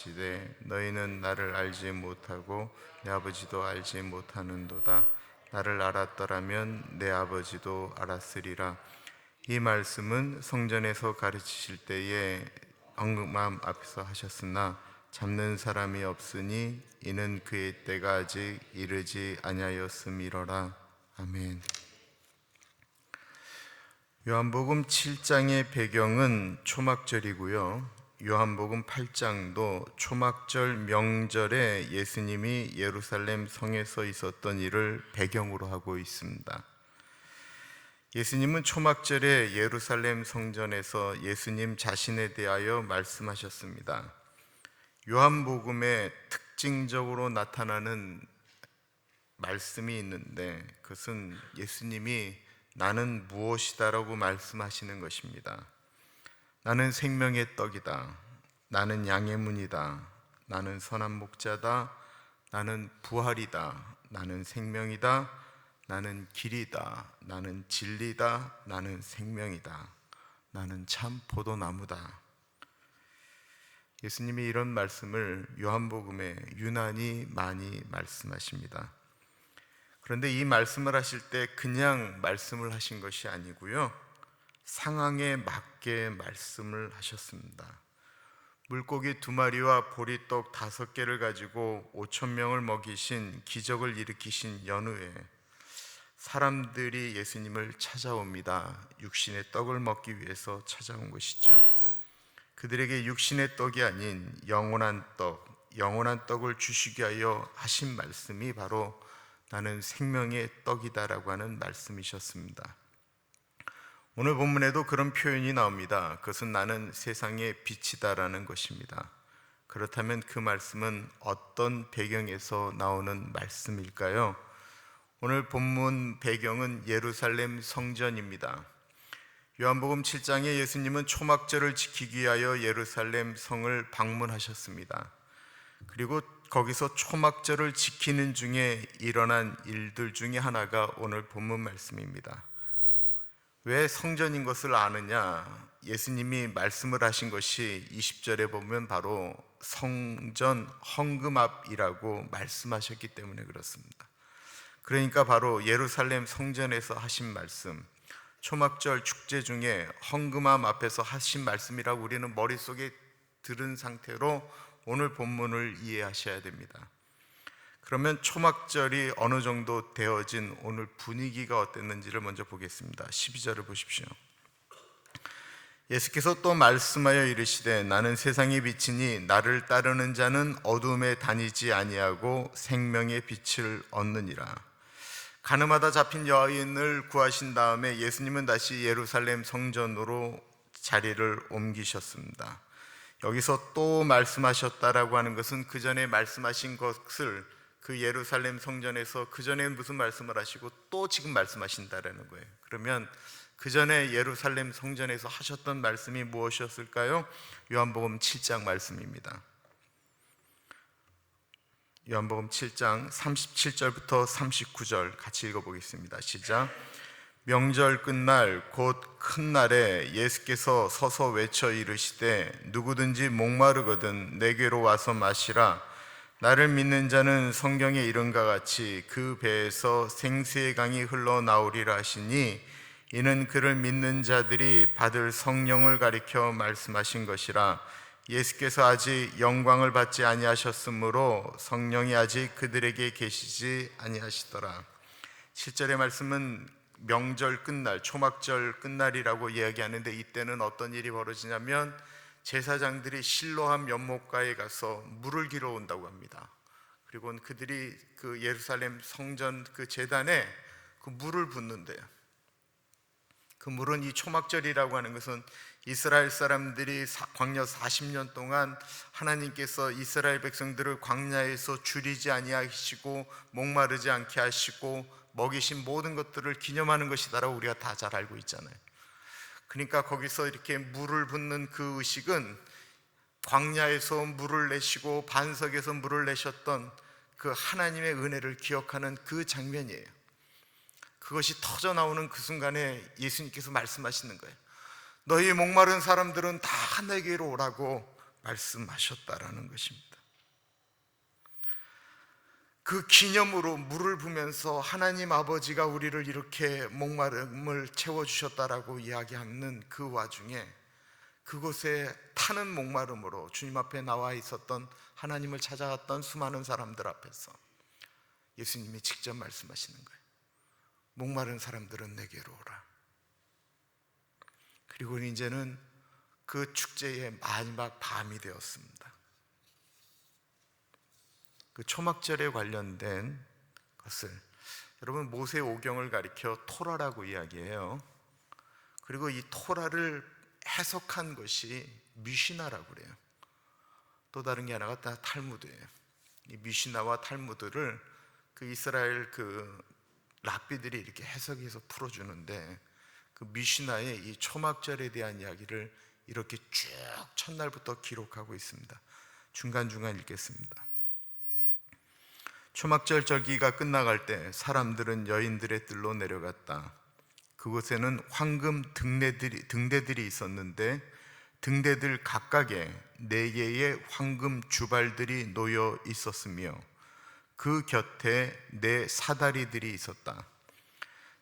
시되 너희는 나를 알지 못하고 내 아버지도 알지 못하는도다. 나를 알았더라면 내 아버지도 알았으리라. 이 말씀은 성전에서 가르치실 때에 엉금함 앞에서 하셨으나 잡는 사람이 없으니 이는 그의 때가 아직 이르지 아니하였음이로라. 아멘. 요한복음 7장의 배경은 초막절이고요. 요한복음 8장도 초막절 명절에 예수님이 예루살렘 성에서 있었던 일을 배경으로 하고 있습니다. 예수님은 초막절에 예루살렘 성전에서 예수님 자신에 대하여 말씀하셨습니다. 요한복음에 특징적으로 나타나는 말씀이 있는데 그것은 예수님이 나는 무엇이다라고 말씀하시는 것입니다. 나는 생명의 떡이다. 나는 양의 문이다. 나는 선한 목자다. 나는 부활이다. 나는 생명이다. 나는 길이다. 나는 진리다. 나는 생명이다. 나는 참 포도나무다. 예수님이 이런 말씀을 요한복음에 유난히 많이 말씀하십니다. 그런데 이 말씀을 하실 때 그냥 말씀을 하신 것이 아니고요, 상황에 맞게 말씀을 하셨습니다. 물고기 2마리와 보리떡 5개를 가지고 5,000명을 먹이신 기적을 일으키신 연후에 사람들이 예수님을 찾아옵니다. 육신의 떡을 먹기 위해서 찾아온 것이죠. 그들에게 육신의 떡이 아닌 영원한 떡을 주시기 위하여 하신 말씀이 바로 나는 생명의 떡이다라고 하는 말씀이셨습니다. 오늘 본문에도 그런 표현이 나옵니다. 그것은 나는 세상의 빛이다라는 것입니다. 그렇다면 그 말씀은 어떤 배경에서 나오는 말씀일까요? 오늘 본문 배경은 예루살렘 성전입니다. 요한복음 7장에 예수님은 초막절을 지키기 위하여 예루살렘 성을 방문하셨습니다. 그리고 거기서 초막절을 지키는 중에 일어난 일들 중에 하나가 오늘 본문 말씀입니다. 왜 성전인 것을 아느냐? 예수님이 말씀을 하신 것이 20절에 보면 바로 성전 헌금 앞이라고 말씀하셨기 때문에 그렇습니다. 그러니까 바로 예루살렘 성전에서 하신 말씀, 초막절 축제 중에 헌금함 앞에서 하신 말씀이라고 우리는 머릿속에 들은 상태로 오늘 본문을 이해하셔야 됩니다. 그러면 초막절이 어느 정도 되어진 오늘 분위기가 어땠는지를 먼저 보겠습니다. 12절을 보십시오. 예수께서 또 말씀하여 이르시되 나는 세상의 빛이니 나를 따르는 자는 어둠에 다니지 아니하고 생명의 빛을 얻느니라. 가늠하다 잡힌 여인을 구하신 다음에 예수님은 다시 예루살렘 성전으로 자리를 옮기셨습니다. 여기서 또 말씀하셨다라고 하는 것은 그 전에 말씀하신 것을 그 예루살렘 성전에서 그 전에 무슨 말씀을 하시고 또 지금 말씀하신다라는 거예요. 그러면 그 전에 예루살렘 성전에서 하셨던 말씀이 무엇이었을까요? 요한복음 7장 말씀입니다. 요한복음 7장 37절부터 39절 같이 읽어보겠습니다. 시작. 명절 끝날 곧 큰 날에 예수께서 서서 외쳐 이르시되 누구든지 목마르거든 내게로 와서 마시라. 나를 믿는 자는 성경에 이른과 같이 그 배에서 생수의 강이 흘러나오리라 하시니 이는 그를 믿는 자들이 받을 성령을 가리켜 말씀하신 것이라. 예수께서 아직 영광을 받지 아니하셨으므로 성령이 아직 그들에게 계시지 아니하시더라. 7절의 말씀은 명절 끝날, 초막절 끝날이라고 이야기하는데 이때는 어떤 일이 벌어지냐면 제사장들이 실로암 연못가에 가서 물을 길어 온다고 합니다. 그리고 그들이 그 예루살렘 성전 그 제단에 그 물을 붓는데요. 그 물은 이 초막절이라고 하는 것은 이스라엘 사람들이 광야 40년 동안 하나님께서 이스라엘 백성들을 광야에서 줄이지 아니하시고 목마르지 않게 하시고 먹이신 모든 것들을 기념하는 것이다라고 우리가 다 잘 알고 있잖아요. 그러니까 거기서 이렇게 물을 붓는 그 의식은 광야에서 물을 내시고 반석에서 물을 내셨던 그 하나님의 은혜를 기억하는 그 장면이에요. 그것이 터져 나오는 그 순간에 예수님께서 말씀하시는 거예요. 너희 목마른 사람들은 다 내게로 오라고 말씀하셨다라는 것입니다. 그 기념으로 물을 부면서 하나님 아버지가 우리를 이렇게 목마름을 채워주셨다라고 이야기하는 그 와중에 그곳에 타는 목마름으로 주님 앞에 나와 있었던 하나님을 찾아갔던 수많은 사람들 앞에서 예수님이 직접 말씀하시는 거예요. 목마른 사람들은 내게로 오라. 그리고 이제는 그 축제의 마지막 밤이 되었습니다. 그 초막절에 관련된 것을 여러분 모세 오경을 가리켜 토라라고 이야기해요. 그리고 이 토라를 해석한 것이 미시나라고 그래요. 또 다른 게 하나가 다 탈무드예요. 이 미시나와 탈무드를 그 이스라엘 그 랍비들이 이렇게 해석해서 풀어주는데 그 미시나의 이 초막절에 대한 이야기를 이렇게 쭉 첫날부터 기록하고 있습니다. 중간중간 읽겠습니다. 초막절 절기가 끝나갈 때 사람들은 여인들의 뜰로 내려갔다. 그곳에는 황금 등대들이 있었는데 등대들 각각에 4개의 황금 주발들이 놓여 있었으며 그 곁에 4 사다리들이 있었다.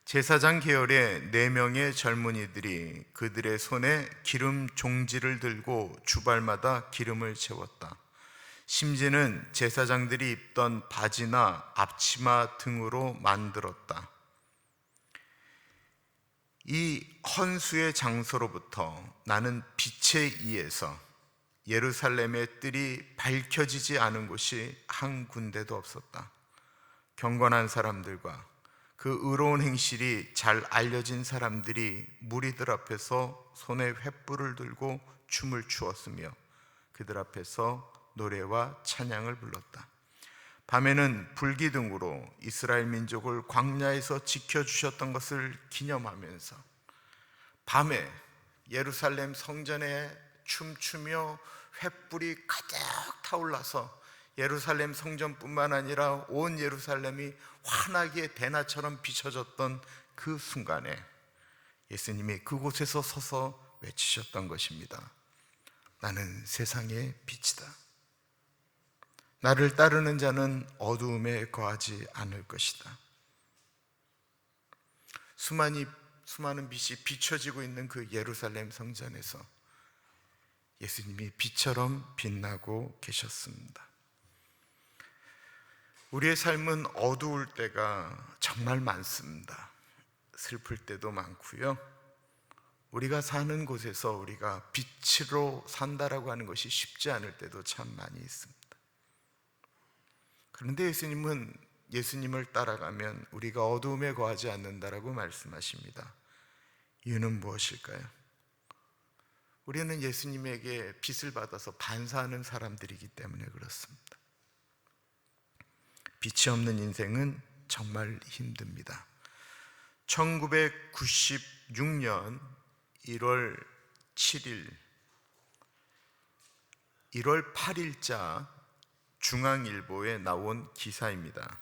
제사장 계열의 4명의 젊은이들이 그들의 손에 기름 종지를 들고 주발마다 기름을 채웠다. 심지는 제사장들이 입던 바지나 앞치마 등으로 만들었다. 이 헌수의 장소로부터 나는 빛에 의해서 예루살렘의 뜰이 밝혀지지 않은 곳이 한 군데도 없었다. 경건한 사람들과 그 의로운 행실이 잘 알려진 사람들이 무리들 앞에서 손에 횃불을 들고 춤을 추었으며 그들 앞에서 노래와 찬양을 불렀다. 밤에는 불기둥으로 이스라엘 민족을 광야에서 지켜주셨던 것을 기념하면서 밤에 예루살렘 성전에 춤추며 횃불이 가득 타올라서 예루살렘 성전뿐만 아니라 온 예루살렘이 환하게 대낮처럼 비춰졌던 그 순간에 예수님이 그곳에서 서서 외치셨던 것입니다. 나는 세상의 빛이다. 나를 따르는 자는 어두움에 거하지 않을 것이다. 수많은 빛이 비춰지고 있는 그 예루살렘 성전에서 예수님이 빛처럼 빛나고 계셨습니다. 우리의 삶은 어두울 때가 정말 많습니다. 슬플 때도 많고요. 우리가 사는 곳에서 우리가 빛으로 산다라고 하는 것이 쉽지 않을 때도 참 많이 있습니다. 그런데 예수님은 예수님을 따라가면 우리가 어두움에 거하지 않는다라고 말씀하십니다. 이유는 무엇일까요? 우리는 예수님에게 빛을 받아서 반사하는 사람들이기 때문에 그렇습니다. 빛이 없는 인생은 정말 힘듭니다. 1996년 1월 7일 1월 8일자 중앙일보에 나온 기사입니다.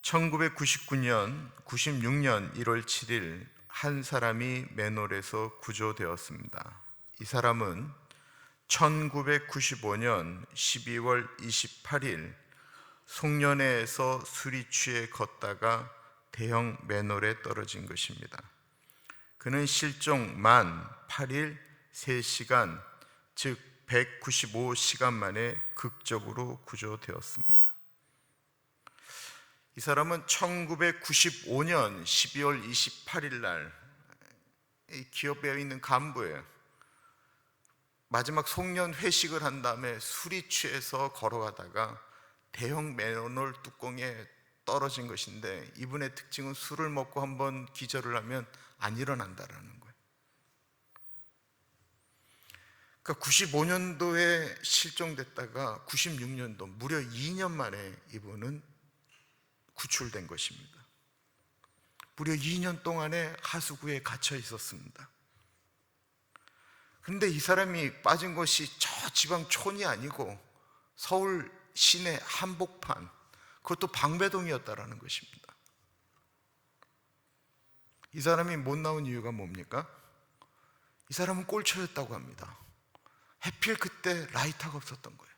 1996년 1월 7일 한 사람이 맨홀에서 구조되었습니다. 이 사람은 1995년 12월 28일 송년회에서 술이 취해 걷다가 대형 맨홀에 떨어진 것입니다. 그는 실종 만 8일 3시간, 즉 195시간 만에 극적으로 구조되었습니다. 이 사람은 1995년 12월 28일 날 기업에 있는 간부예요. 마지막 송년 회식을 한 다음에 술이 취해서 걸어가다가 대형 맨홀 뚜껑에 떨어진 것인데 이분의 특징은 술을 먹고 한번 기절을 하면 안 일어난다라는 거예요. 그러니까 95년도에 실종됐다가 96년도 무려 2년 만에 이분은 구출된 것입니다. 무려 2년 동안에 하수구에 갇혀 있었습니다. 그런데 이 사람이 빠진 것이 저 지방 촌이 아니고 서울 시내 한복판, 그것도 방배동이었다라는 것입니다. 이 사람이 못 나온 이유가 뭡니까? 이 사람은 꼴초였다고 합니다. 하필 그때 라이터가 없었던 거예요.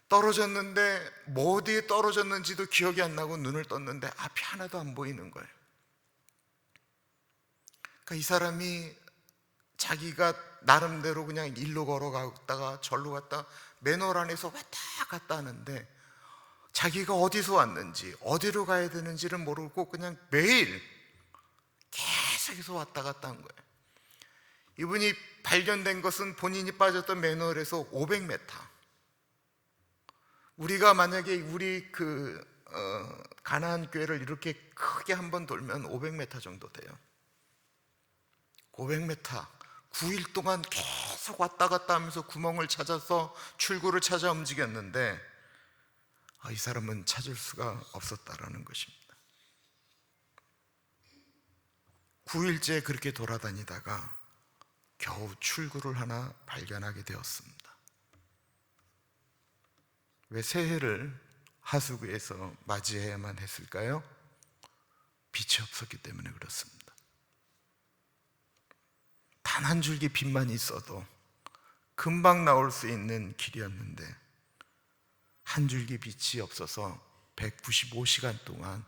떨어졌는데 뭐 어디에 떨어졌는지도 기억이 안 나고 눈을 떴는데 앞이 하나도 안 보이는 거예요. 그러니까 이 사람이 자기가 나름대로 그냥 일로 걸어갔다가 절로 갔다 맨홀 안에서 왔다 갔다 하는데 자기가 어디서 왔는지 어디로 가야 되는지를 모르고 그냥 매일 계속해서 왔다 갔다 한 거예요. 이분이 발견된 것은 본인이 빠졌던 맨홀에서 500m. 우리가 만약에 우리 가나안 교회를 이렇게 크게 한번 돌면 500m 정도 돼요. 500m 9일 동안 계속 왔다 갔다 하면서 구멍을 찾아서 출구를 찾아 움직였는데 이 사람은 찾을 수가 없었다라는 것입니다. 9일째 그렇게 돌아다니다가 겨우 출구를 하나 발견하게 되었습니다. 왜 새해를 하수구에서 맞이해야만 했을까요? 빛이 없었기 때문에 그렇습니다. 단 한 줄기 빛만 있어도 금방 나올 수 있는 길이었는데 한 줄기 빛이 없어서 195시간 동안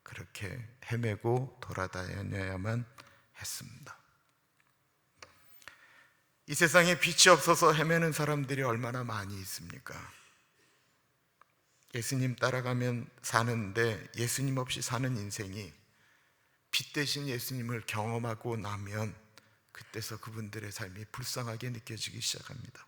그렇게 헤매고 돌아다녀야만 했습니다. 이 세상에 빛이 없어서 헤매는 사람들이 얼마나 많이 있습니까? 예수님 따라가면 사는데 예수님 없이 사는 인생이 빛 대신 예수님을 경험하고 나면 그때서 그분들의 삶이 불쌍하게 느껴지기 시작합니다.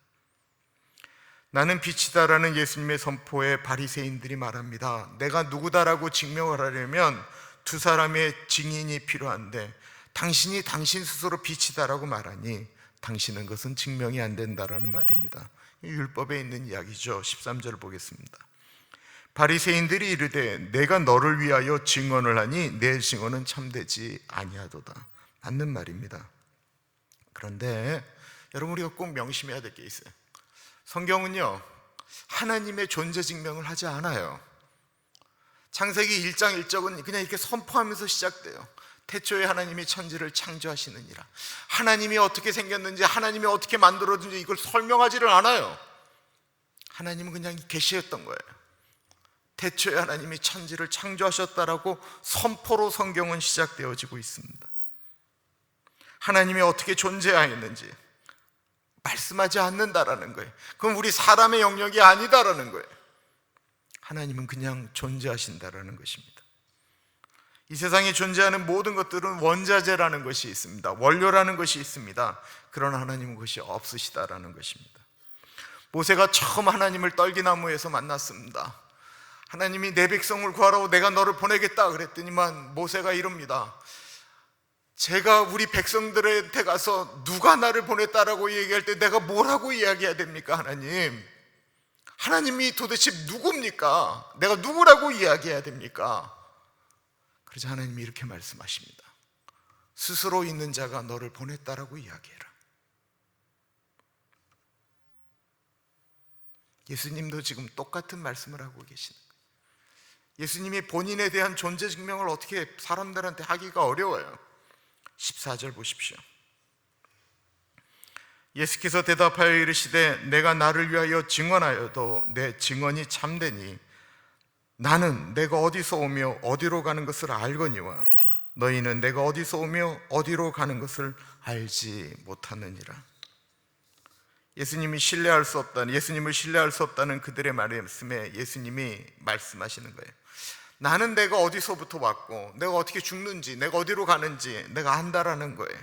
나는 빛이다라는 예수님의 선포에 바리새인들이 말합니다. 내가 누구다라고 증명을 하려면 두 사람의 증인이 필요한데 당신이 당신 스스로 빛이다라고 말하니 당신은 것은 증명이 안 된다라는 말입니다. 율법에 있는 이야기죠. 13절 보겠습니다. 바리새인들이 이르되 내가 너를 위하여 증언을 하니 내 증언은 참되지 아니하도다. 맞는 말입니다. 그런데 여러분, 우리가 꼭 명심해야 될 게 있어요. 성경은요 하나님의 존재 증명을 하지 않아요. 창세기 1장 1절은 그냥 이렇게 선포하면서 시작돼요. 태초에 하나님이 천지를 창조하시느니라. 하나님이 어떻게 생겼는지, 하나님이 어떻게 만들어진지 이걸 설명하지를 않아요. 하나님은 그냥 계시했던 거예요. 태초에 하나님이 천지를 창조하셨다라고 선포로 성경은 시작되어지고 있습니다. 하나님이 어떻게 존재하였는지 말씀하지 않는다라는 거예요. 그럼 우리 사람의 영역이 아니다라는 거예요. 하나님은 그냥 존재하신다라는 것입니다. 이 세상에 존재하는 모든 것들은 원자재라는 것이 있습니다. 원료라는 것이 있습니다. 그러나 하나님은 그것이 없으시다라는 것입니다. 모세가 처음 하나님을 떨기나무에서 만났습니다. 하나님이 내 백성을 구하라고 내가 너를 보내겠다 그랬더니만 모세가 이럽니다. 제가 우리 백성들한테 가서 누가 나를 보냈다라고 얘기할 때 내가 뭐라고 이야기해야 됩니까? 하나님이 도대체 누굽니까? 내가 누구라고 이야기해야 됩니까? 그래서 하나님이 이렇게 말씀하십니다. 스스로 있는 자가 너를 보냈다라고 이야기해라. 예수님도 지금 똑같은 말씀을 하고 계시는 거예요. 예수님이 본인에 대한 존재 증명을 어떻게 사람들한테 하기가 어려워요. 14절 보십시오. 예수께서 대답하여 이르시되 내가 나를 위하여 증언하여도 내 증언이 참되니 나는 내가 어디서 오며 어디로 가는 것을 알거니와 너희는 내가 어디서 오며 어디로 가는 것을 알지 못하느니라. 예수님을 신뢰할 수 없다는 그들의 말씀에 예수님이 말씀하시는 거예요. 나는 내가 어디서부터 왔고 내가 어떻게 죽는지 내가 어디로 가는지 내가 안다라는 거예요.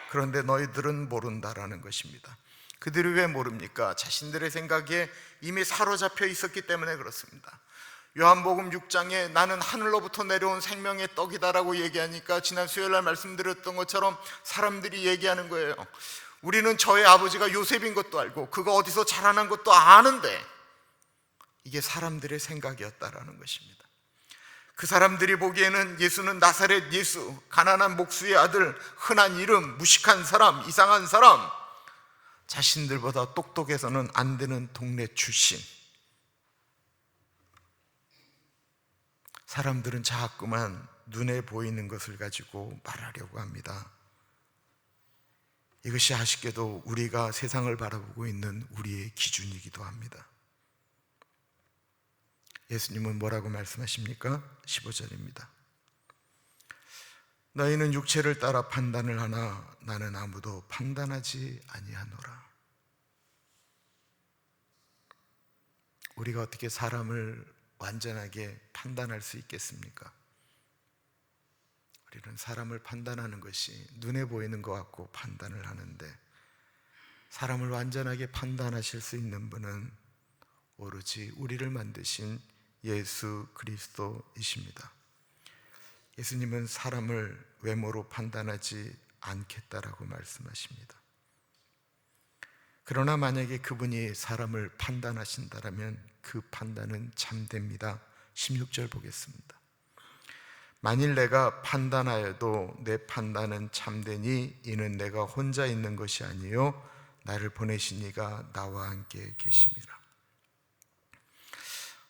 그런데 너희들은 모른다라는 것입니다. 그들이 왜 모릅니까? 자신들의 생각에 이미 사로잡혀 있었기 때문에 그렇습니다. 요한복음 6장에 나는 하늘로부터 내려온 생명의 떡이다라고 얘기하니까 지난 수요일날 말씀드렸던 것처럼 사람들이 얘기하는 거예요. 우리는 저의 아버지가 요셉인 것도 알고 그가 어디서 자라난 것도 아는데, 이게 사람들의 생각이었다라는 것입니다. 그 사람들이 보기에는 예수는 나사렛 예수, 가난한 목수의 아들, 흔한 이름, 무식한 사람, 이상한 사람, 자신들보다 똑똑해서는 안 되는 동네 출신. 사람들은 자꾸만 눈에 보이는 것을 가지고 말하려고 합니다. 이것이 아쉽게도 우리가 세상을 바라보고 있는 우리의 기준이기도 합니다. 예수님은 뭐라고 말씀하십니까? 15절입니다. 너희는 육체를 따라 판단을 하나 나는 아무도 판단하지 아니하노라. 우리가 어떻게 사람을 완전하게 판단할 수 있겠습니까? 우리는 사람을 판단하는 것이 눈에 보이는 것 같고 판단을 하는데, 사람을 완전하게 판단하실 수 있는 분은 오로지 우리를 만드신 예수 그리스도이십니다. 예수님은 사람을 외모로 판단하지 않겠다라고 말씀하십니다. 그러나 만약에 그분이 사람을 판단하신다면 그 판단은 참됩니다. 16절 보겠습니다. 만일 내가 판단하여도 내 판단은 참되니 이는 내가 혼자 있는 것이 아니요 나를 보내신 이가 나와 함께 계심이라.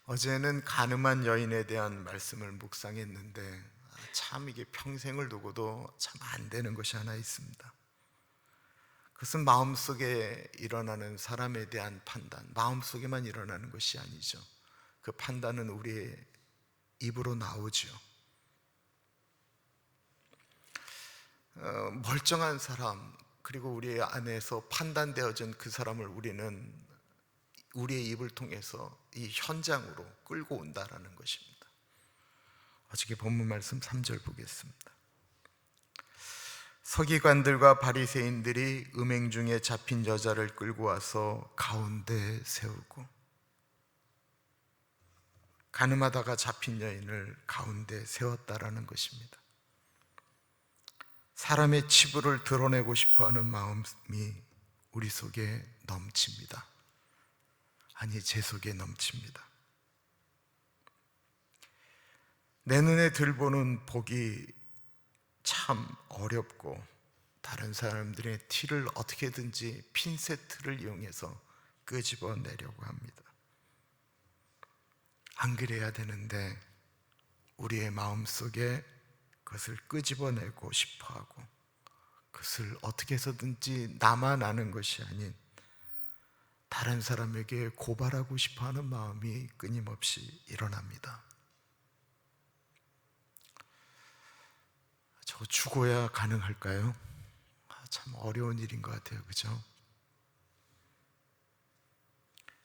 어제는 가늠한 여인에 대한 말씀을 묵상했는데 참 이게 평생을 두고도 참 안 되는 것이 하나 있습니다. 그것은 마음속에 일어나는 사람에 대한 판단, 마음속에만 일어나는 것이 아니죠. 그 판단은 우리의 입으로 나오죠. 멀쩡한 사람, 그리고 우리 안에서 판단되어진 그 사람을 우리는 우리의 입을 통해서 이 현장으로 끌고 온다라는 것입니다. 어저께 본문 말씀 3절 보겠습니다. 서기관들과 바리새인들이 음행 중에 잡힌 여자를 끌고 와서 가운데 세우고, 가늠하다가 잡힌 여인을 가운데 세웠다라는 것입니다. 사람의 치부를 드러내고 싶어하는 마음이 우리 속에 넘칩니다. 아니, 제 속에 넘칩니다. 내 눈에 들보는 복이 참 어렵고, 다른 사람들의 티를 어떻게든지 핀세트를 이용해서 끄집어내려고 합니다. 안 그래야 되는데 우리의 마음속에 그것을 끄집어내고 싶어하고, 그것을 어떻게 해서든지 나만 아는 것이 아닌 다른 사람에게 고발하고 싶어하는 마음이 끊임없이 일어납니다. 저거 죽어야 가능할까요? 참 어려운 일인 것 같아요. 그죠?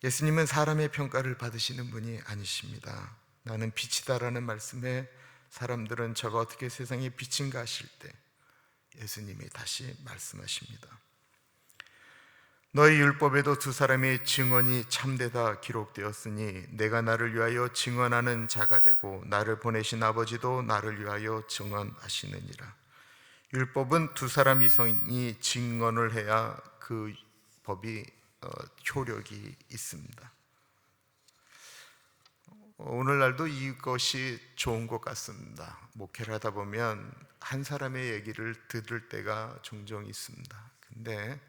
예수님은 사람의 평가를 받으시는 분이 아니십니다. 나는 빛이다라는 말씀에 사람들은 저가 어떻게 세상의 빛인가 하실 때 예수님이 다시 말씀하십니다. 너희 율법에도 두 사람의 증언이 참되다 기록되었으니 내가 나를 위하여 증언하는 자가 되고 나를 보내신 아버지도 나를 위하여 증언하시느니라. 율법은 두 사람 이상이 증언을 해야 그 법이 효력이 있습니다. 오늘날도 이것이 좋은 것 같습니다. 목회를 하다 보면 한 사람의 얘기를 들을 때가 종종 있습니다. 근데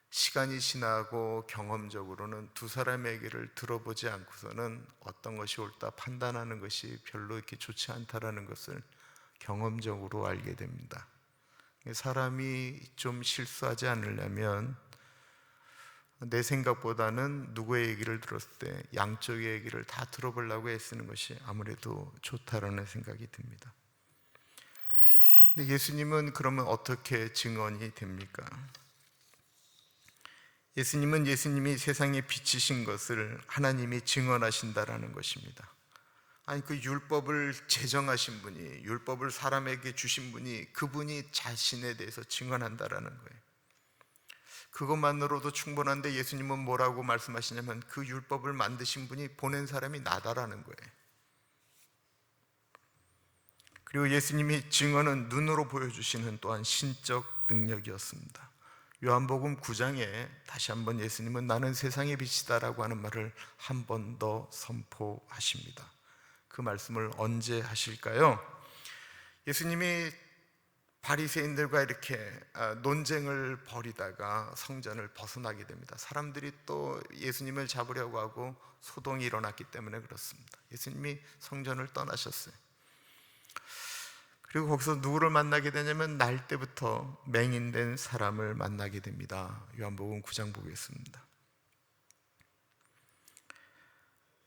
시간이 지나고 경험적으로는 두 사람의 얘기를 들어보지 않고서는 어떤 것이 옳다 판단하는 것이 별로 이렇게 좋지 않다라는 것을 경험적으로 알게 됩니다. 사람이 좀 실수하지 않으려면 내 생각보다는 누구의 얘기를 들었을 때 양쪽의 얘기를 다 들어보려고 애쓰는 것이 아무래도 좋다라는 생각이 듭니다. 근데 예수님은 그러면 어떻게 증언이 됩니까? 예수님은 예수님이 세상에 비치신 것을 하나님이 증언하신다라는 것입니다. 아니, 그 율법을 제정하신 분이, 율법을 사람에게 주신 분이, 그분이 자신에 대해서 증언한다라는 거예요. 그것만으로도 충분한데 예수님은 뭐라고 말씀하시냐면 그 율법을 만드신 분이 보낸 사람이 나다라는 거예요. 그리고 예수님이 증언은 눈으로 보여주시는 또한 신적 능력이었습니다. 요한복음 9장에 다시 한번 예수님은 나는 세상의 빛이다라고 하는 말을 한 번 더 선포하십니다. 그 말씀을 언제 하실까요? 예수님이 바리새인들과 이렇게 논쟁을 벌이다가 성전을 벗어나게 됩니다. 사람들이 또 예수님을 잡으려고 하고 소동이 일어났기 때문에 그렇습니다. 예수님이 성전을 떠나셨어요. 그리고 거기서 누구를 만나게 되냐면 날 때부터 맹인된 사람을 만나게 됩니다. 요한복음 9장 보겠습니다.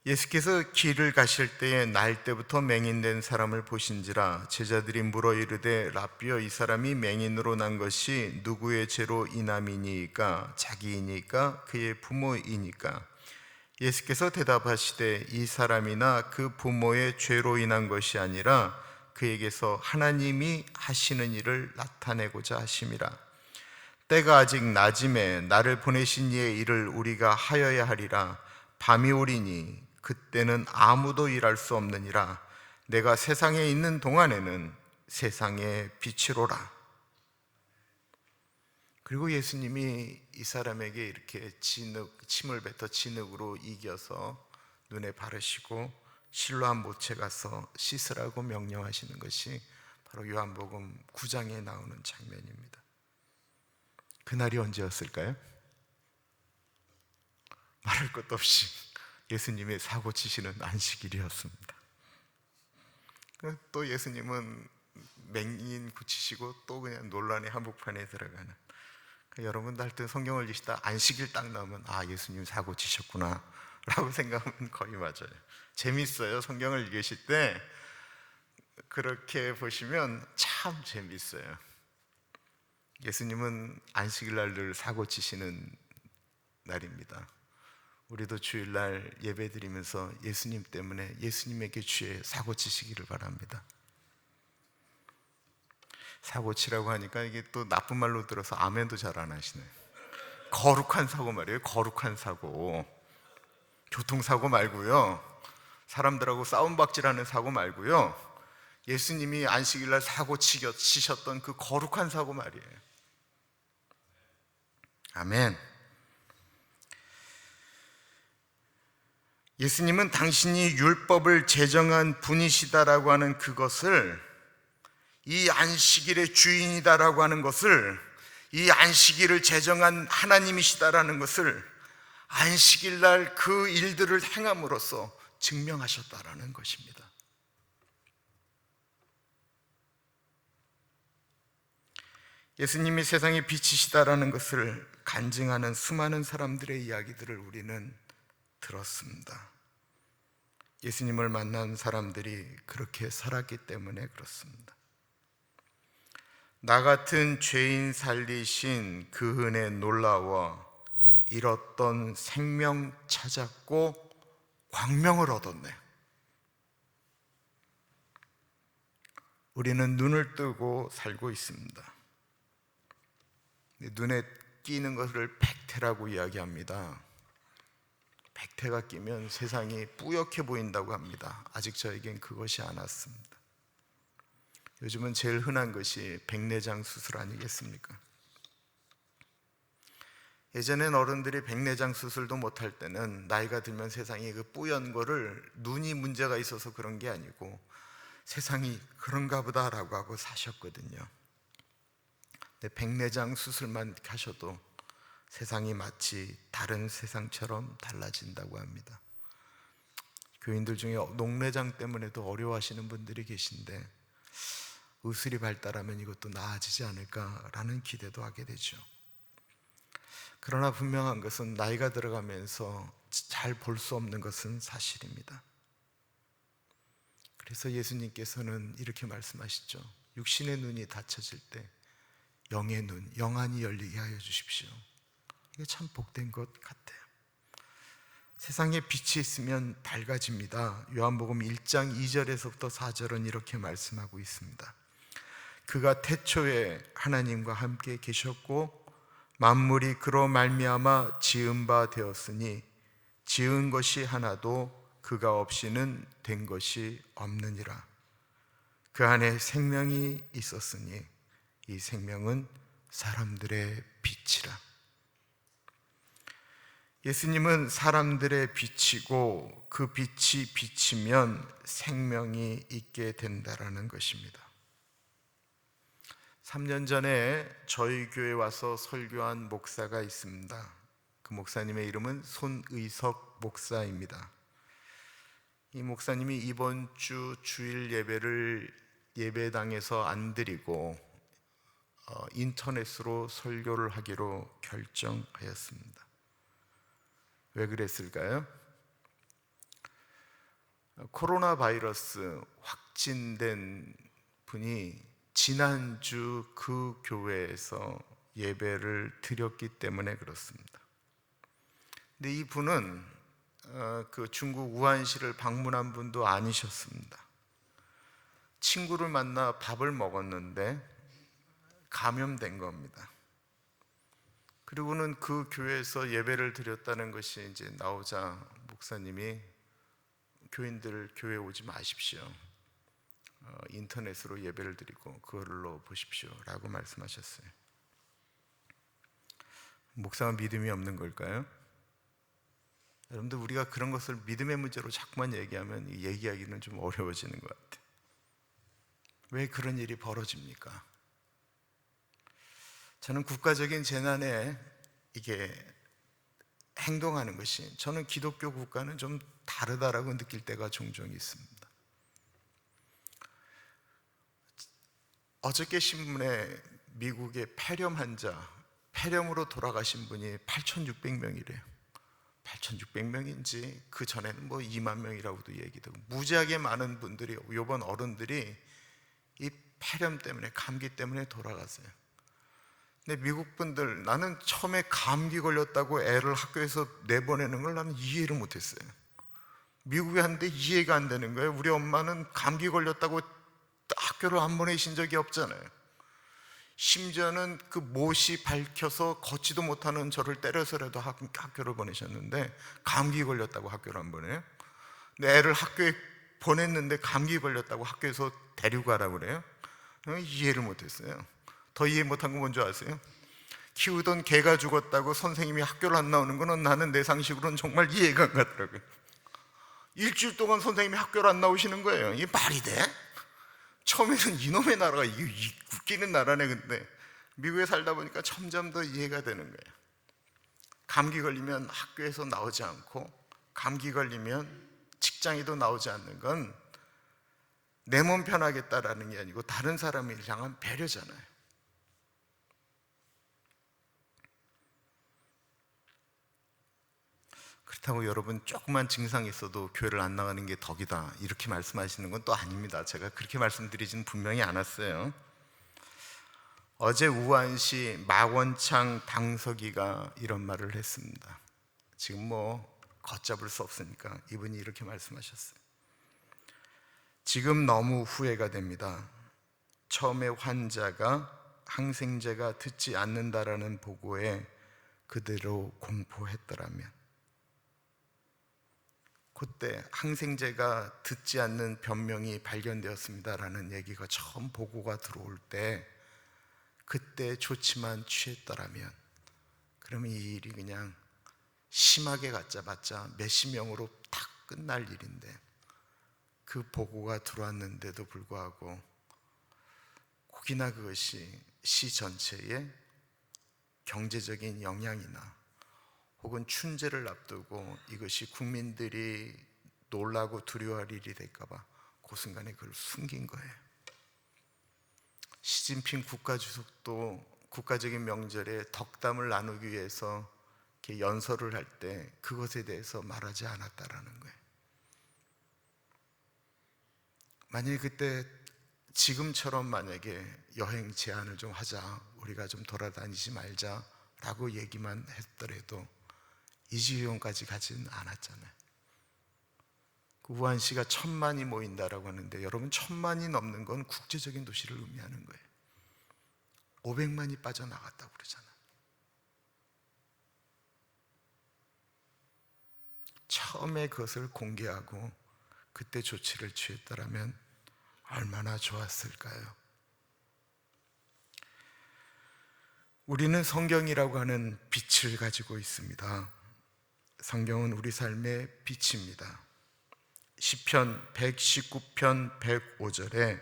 예수께서 길을 가실 때에 날 때부터 맹인된 사람을 보신지라. 제자들이 물어 이르되 라삐여, 이 사람이 맹인으로 난 것이 누구의 죄로 인함이니까? 자기이니까 그의 부모이니까? 예수께서 대답하시되 이 사람이나 그 부모의 죄로 인한 것이 아니라 그에게서 하나님이 하시는 일을 나타내고자 하심이라. 때가 아직 낮음에 나를 보내신 이의 일을 우리가 하여야 하리라. 밤이 오리니 그때는 아무도 일할 수 없느니라. 내가 세상에 있는 동안에는 세상의 빛이로라. 그리고 예수님이 이 사람에게 이렇게 침을 뱉어 진흙으로 이겨서 눈에 바르시고 실로암 못에 가서 씻으라고 명령하시는 것이 바로 요한복음 9장에 나오는 장면입니다. 그날이 언제였을까요? 말할 것도 없이 예수님의 사고 치시는 안식일이었습니다. 또 예수님은 맹인 고치시고 또 그냥 논란의 한복판에 들어가는, 여러분 날 때 성경을 읽으시다 안식일 딱 나오면 아, 예수님 사고 치셨구나 라고 생각하면 거의 맞아요. 재밌어요. 성경을 읽으실 때 그렇게 보시면 참 재밌어요. 예수님은 안식일 날 늘 사고 치시는 날입니다. 우리도 주일날 예배 드리면서 예수님 때문에 예수님에게 주의 사고 치시기를 바랍니다. 사고 치라고 하니까 이게 또 나쁜 말로 들어서 아멘도 잘 안 하시네. 거룩한 사고 말이에요. 거룩한 사고. 교통사고 말고요, 사람들하고 싸움박질하는 사고 말고요, 예수님이 안식일날 사고 치셨던 그 거룩한 사고 말이에요. 아멘. 예수님은 당신이 율법을 제정한 분이시다라고 하는 그것을, 이 안식일의 주인이다라고 하는 것을, 이 안식일을 제정한 하나님이시다라는 것을 안식일날 그 일들을 행함으로써 증명하셨다라는 것입니다. 예수님이 세상의 빛이시다라는 것을 간증하는 수많은 사람들의 이야기들을 우리는 들었습니다. 예수님을 만난 사람들이 그렇게 살았기 때문에 그렇습니다. 나 같은 죄인 살리신 그 은혜 놀라워 잃었던 생명 찾았고 광명을 얻었네. 우리는 눈을 뜨고 살고 있습니다. 눈에 끼는 것을 백태라고 이야기합니다. 백태가 끼면 세상이 뿌옇게 보인다고 합니다. 아직 저에겐 그것이 안 왔습니다. 요즘은 제일 흔한 것이 백내장 수술 아니겠습니까? 예전엔 어른들이 백내장 수술도 못할 때는 나이가 들면 세상에 그 뿌연 거를 눈이 문제가 있어서 그런 게 아니고 세상이 그런가 보다라고 하고 사셨거든요. 근데 백내장 수술만 하셔도 세상이 마치 다른 세상처럼 달라진다고 합니다. 교인들 중에 녹내장 때문에도 어려워하시는 분들이 계신데 의술이 발달하면 이것도 나아지지 않을까라는 기대도 하게 되죠. 그러나 분명한 것은 나이가 들어가면서 잘 볼 수 없는 것은 사실입니다. 그래서 예수님께서는 이렇게 말씀하시죠. 육신의 눈이 닫혀질 때 영의 눈, 영안이 열리게 하여 주십시오. 이게 참 복된 것 같아요. 세상에 빛이 있으면 밝아집니다. 요한복음 1장 2절에서부터 4절은 이렇게 말씀하고 있습니다. 그가 태초에 하나님과 함께 계셨고 만물이 그로 말미암아 지은 바 되었으니 지은 것이 하나도 그가 없이는 된 것이 없느니라. 그 안에 생명이 있었으니 이 생명은 사람들의 빛이라. 예수님은 사람들의 빛이고 그 빛이 비치면 생명이 있게 된다라는 것입니다. 3년 전에 저희 교회에 와서 설교한 목사가 있습니다. 그 목사님의 이름은 손의석 목사입니다. 이 목사님이 이번 주 주일 예배를 예배당에서 안 드리고 인터넷으로 설교를 하기로 결정하였습니다. 왜 그랬을까요? 코로나 바이러스 확진된 분이 지난주 그 교회에서 예배를 드렸기 때문에 그렇습니다. 근데 이 분은 그 중국 우한시를 방문한 분도 아니셨습니다. 친구를 만나 밥을 먹었는데 감염된 겁니다. 그리고는 그 교회에서 예배를 드렸다는 것이 이제 나오자 목사님이 교인들 교회 오지 마십시오. 인터넷으로 예배를 드리고 그걸로 보십시오 라고 말씀하셨어요. 목사가 믿음이 없는 걸까요? 여러분들, 우리가 그런 것을 믿음의 문제로 자꾸만 얘기하면 얘기하기는 좀 어려워지는 것 같아요. 왜 그런 일이 벌어집니까? 저는 국가적인 재난에 이게 행동하는 것이, 저는 기독교 국가는 좀 다르다라고 느낄 때가 종종 있습니다. 어저께 신문에 미국의 폐렴 환자, 폐렴으로 돌아가신 분이 8,600명이래요. 8,600명인지 그 전에는 뭐 2만 명이라고도 얘기되고, 무지하게 많은 분들이, 요번 어른들이 이 폐렴 때문에, 감기 때문에 돌아가세요. 근데 미국 분들, 나는 처음에 감기 걸렸다고 애를 학교에서 내보내는 걸 나는 이해를 못했어요. 미국에 왔는데 이해가 안 되는 거예요. 우리 엄마는 감기 걸렸다고 학교를 안 보내신 적이 없잖아요. 심지어는 그 못이 밝혀서 걷지도 못하는 저를 때려서라도 학교를 보내셨는데, 감기 걸렸다고 학교를 안 보내요? 근데 애를 학교에 보냈는데 감기 걸렸다고 학교에서 데리고 가라고 그래요? 이해를 못했어요. 더 이해 못한 건 뭔지 아세요? 키우던 개가 죽었다고 선생님이 학교를 안 나오는 거는 나는 내 상식으로는 정말 이해가 안 가더라고요. 일주일 동안 선생님이 학교를 안 나오시는 거예요. 이게 말이 돼? 처음에는 이놈의 나라가 이게 웃기는 나라네. 근데 미국에 살다 보니까 점점 더 이해가 되는 거예요. 감기 걸리면 학교에서 나오지 않고, 감기 걸리면 직장에도 나오지 않는 건 내 몸 편하겠다라는 게 아니고 다른 사람을 향한 배려잖아요. 그렇다고 여러분 조그만 증상이 있어도 교회를 안 나가는 게 덕이다 이렇게 말씀하시는 건 또 아닙니다. 제가 그렇게 말씀드리지는 분명히 않았어요. 어제 우한시 마원창 당서기가 이런 말을 했습니다. 지금 뭐 걷잡을 수 없으니까 이분이 이렇게 말씀하셨어요. 지금 너무 후회가 됩니다. 처음에 환자가 항생제가 듣지 않는다라는 보고에 그대로 공포했더라면, 그때 항생제가 듣지 않는 변명이 발견되었습니다라는 얘기가 처음 보고가 들어올 때 그때 조치만 취했더라면, 그러면 이 일이 그냥 심하게 갔자봤자 몇십 명으로 탁 끝날 일인데, 그 보고가 들어왔는데도 불구하고 혹이나 그것이 시 전체에 경제적인 영향이나 혹은 춘제를 앞두고 이것이 국민들이 놀라고 두려워할 일이 될까봐 그 순간에 그걸 숨긴 거예요. 시진핑 국가주석도 국가적인 명절에 덕담을 나누기 위해서 이렇게 연설을 할 때 그것에 대해서 말하지 않았다라는 거예요. 만약에 그때 지금처럼 만약에 여행 제한을 좀 하자, 우리가 좀 돌아다니지 말자 라고 얘기만 했더라도 이 지경까지 가지는 않았잖아요. 그 우한시가 1,000만이 모인다라고 하는데, 여러분 1,000만이 넘는 건 국제적인 도시를 의미하는 거예요. 500만이 빠져나갔다고 그러잖아요. 처음에 그것을 공개하고 그때 조치를 취했더라면 얼마나 좋았을까요? 우리는 성경이라고 하는 빛을 가지고 있습니다. 성경은 우리 삶의 빛입니다. 시편 119편 105절에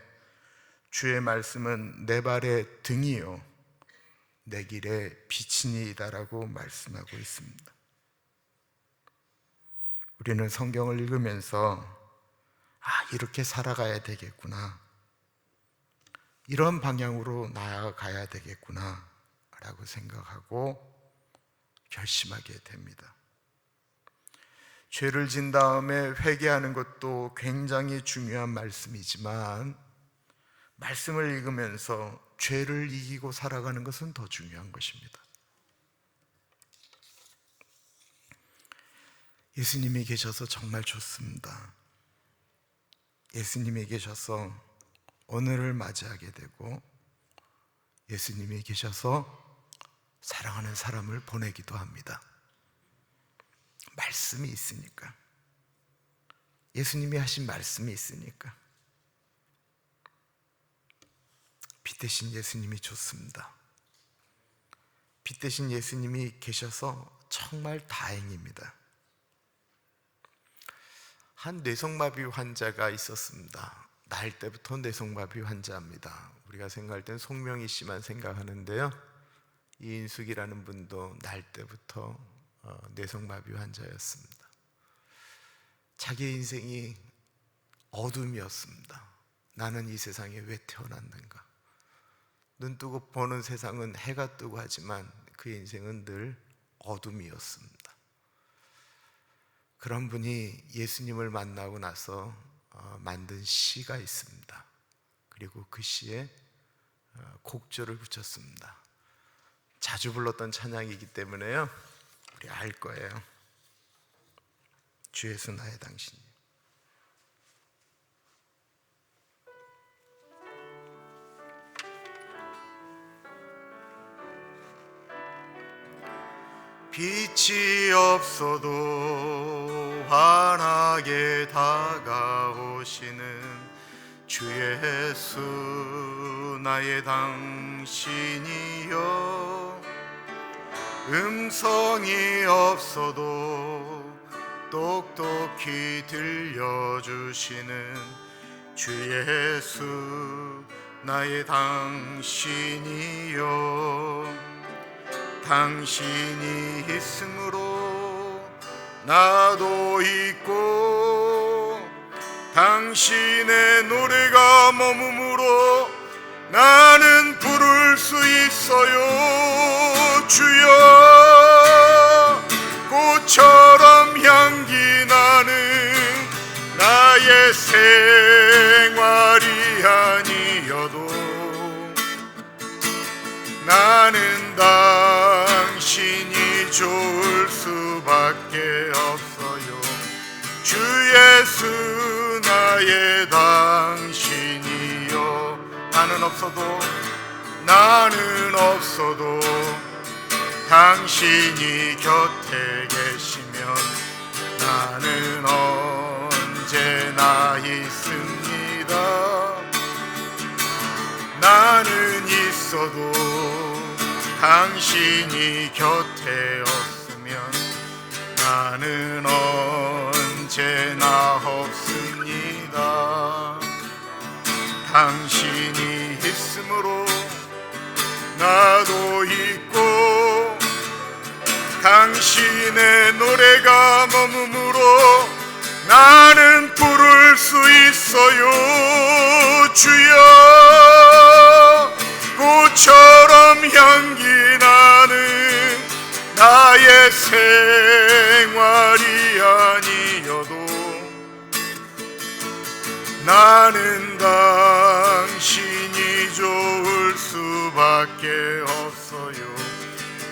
주의 말씀은 내 발의 등이요 내 길의 빛이니이다라고 말씀하고 있습니다. 우리는 성경을 읽으면서 이렇게 살아가야 되겠구나, 이런 방향으로 나아가야 되겠구나 라고 생각하고 결심하게 됩니다. 죄를 진 다음에 회개하는 것도 굉장히 중요한 말씀이지만 말씀을 읽으면서 죄를 이기고 살아가는 것은 더 중요한 것입니다. 예수님이 계셔서 정말 좋습니다. 예수님이 계셔서 오늘을 맞이하게 되고 예수님이 계셔서 사랑하는 사람을 보내기도 합니다. 말씀이 있으니까, 예수님이 하신 말씀이 있으니까. 빛 대신 예수님이 좋습니다. 빛 대신 예수님이 계셔서 정말 다행입니다. 한 뇌성마비 환자가 있었습니다. 날 때부터 뇌성마비 환자입니다. 우리가 생각할 땐 송명희 씨만 생각하는데요, 이인숙이라는 분도 날 때부터 뇌성마비 환자였습니다. 자기의 인생이 어둠이었습니다. 나는 이 세상에 왜 태어났는가? 눈 뜨고 보는 세상은 해가 뜨고 하지만 그의 인생은 늘 어둠이었습니다. 그런 분이 예수님을 만나고 나서 만든 시가 있습니다. 그리고 그 시에 곡조를 붙였습니다. 자주 불렀던 찬양이기 때문에요, 우리 알 거예요. 주 예수 나의 당신이. 빛이 없어도 환하게 다가오시는 주 예수 나의 당신이여, 음성이 없어도 똑똑히 들려주시는 주 예수 나의 당신이여, 당신이 있으므로 나도 있고 당신의 노래가 머무므로 나는 부를 수 있어요. 주여, 꽃처럼 향기 나는 나의 생활이 아니어도 나는 당신이 좋을 수밖에 없어요. 주 예수 나의 당신이요, 나는 없어도 당신이 곁에 계시면 나는 언제나 있습니다. 나는 있어도 당신이 곁에 없으면 나는 언제나 없습니다. 당신이 있으므로 나도 있고 당신의 노래가 머무므로 나는 부를 수 있어요. 주여, 꽃처럼 향기 나는 나의 생활이 아니어도 나는 당신이 좋을 수밖에 없어요.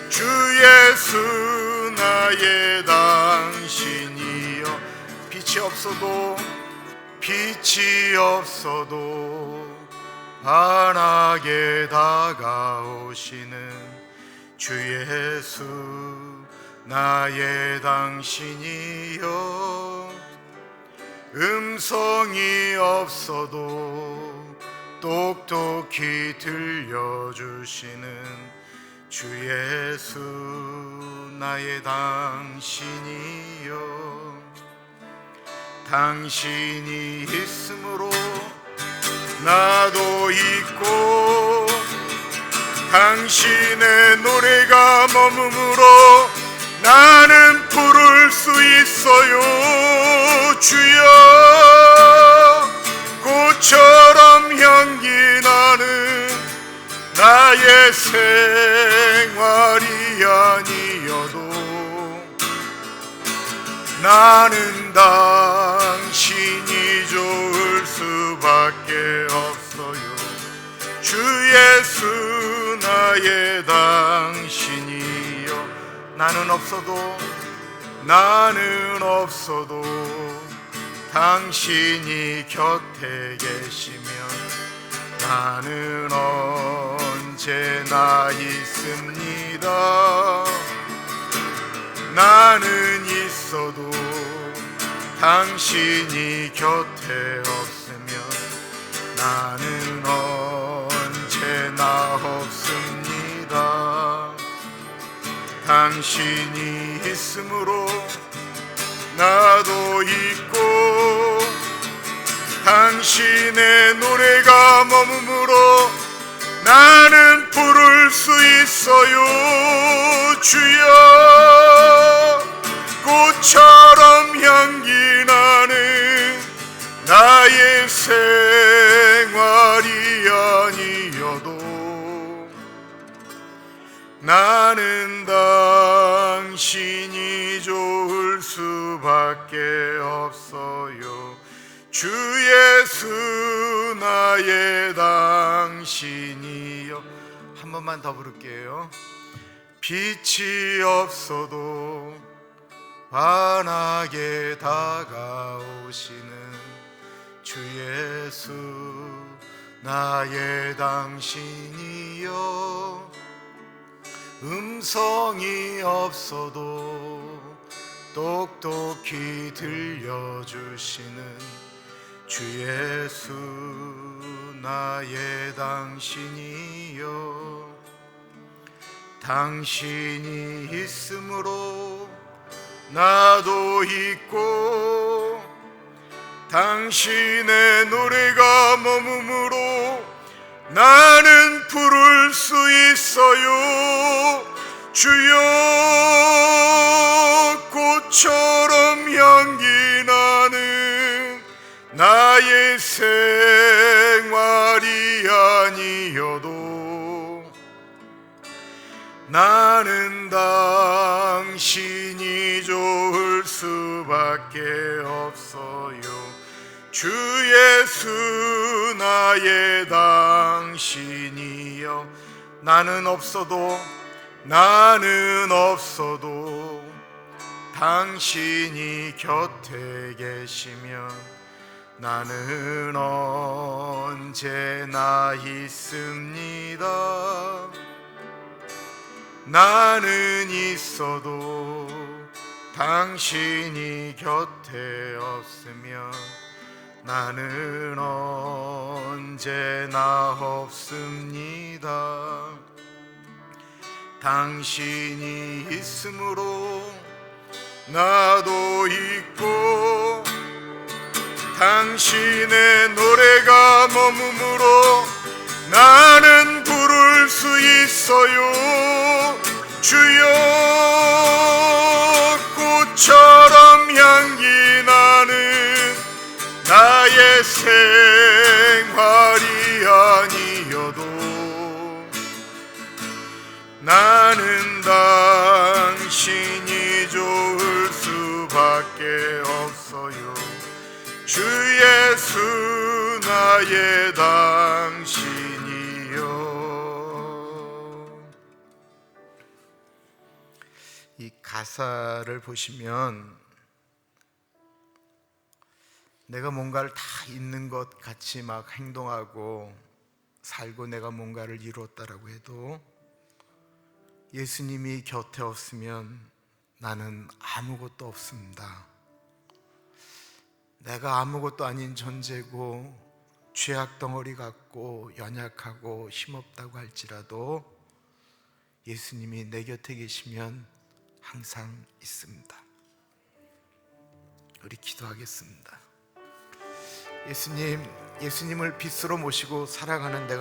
주 예수 나의 당신이여, 빛이 없어도 환하게 다가오시는 주 예수 나의 당신이여, 음성이 없어도 똑똑히 들려주시는 주 예수 나의 당신이여, 당신이 있으므로 나도 있고 당신의 노래가 머무므로 나는 부를 수 있어요. 주여, 꽃처럼 향기 나는 생활이 아니어도 나는 당신이 좋을 수밖에 없어요. 주 예수 나의 당신이여. 나는 없어도 당신이 곁에 계시면 나는 언제나 있습니다. 나는 있어도 당신이 곁에 없으면 나는 언제나 없습니다. 당신이 있으므로 나도 있고 당신의 노래가 머무므로 나는 부를 수 있어요. 주여, 꽃처럼 향기 나는 나의 생활이 아니어도 나는 당신이 좋을 수밖에 없어요. 주 예수 나의 당신이여. 한 번만 더 부를게요. 빛이 없어도 환하게 다가오시는 주 예수 나의 당신이여. 음성이 없어도 똑똑히 들려주시는 주 예수 나의 당신이여. 당신이 있으므로 나도 있고 당신의 노래가 머무므로 나는 부를 수 있어요. 주여, 꽃처럼 향기 나는 나의 생활이 아니어도 나는 당신이 좋을 수밖에 없어요. 주 예수 나의 당신이여. 나는 없어도 당신이 곁에 계시면 나는 언제나 있습니다. 나는 있어도 당신이 곁에 없으면 나는 언제나 없습니다. 당신이 있으므로 나도 있고 당신의 노래가 머무므로 나는 부를 수 있어요. 주여, 꽃처럼 향기 나는 나의 생활이 아니어도 나는 당신이 좋을 수밖에 없어요. 주 예수 나의 당신이여. 이 가사를 보시면 내가 뭔가를 다 있는 것 같이 막 행동하고 살고 내가 뭔가를 이루었다라고 해도 예수님이 곁에 없으면 나는 아무것도 없습니다. 내가 아무것도 아닌 존재고 죄악 덩어리 같고 연약하고 힘없다고 할지라도 예수님이 내 곁에 계시면 항상 있습니다. 우리 기도하겠습니다. 예수님을 빛으로 모시고 살아가는 내가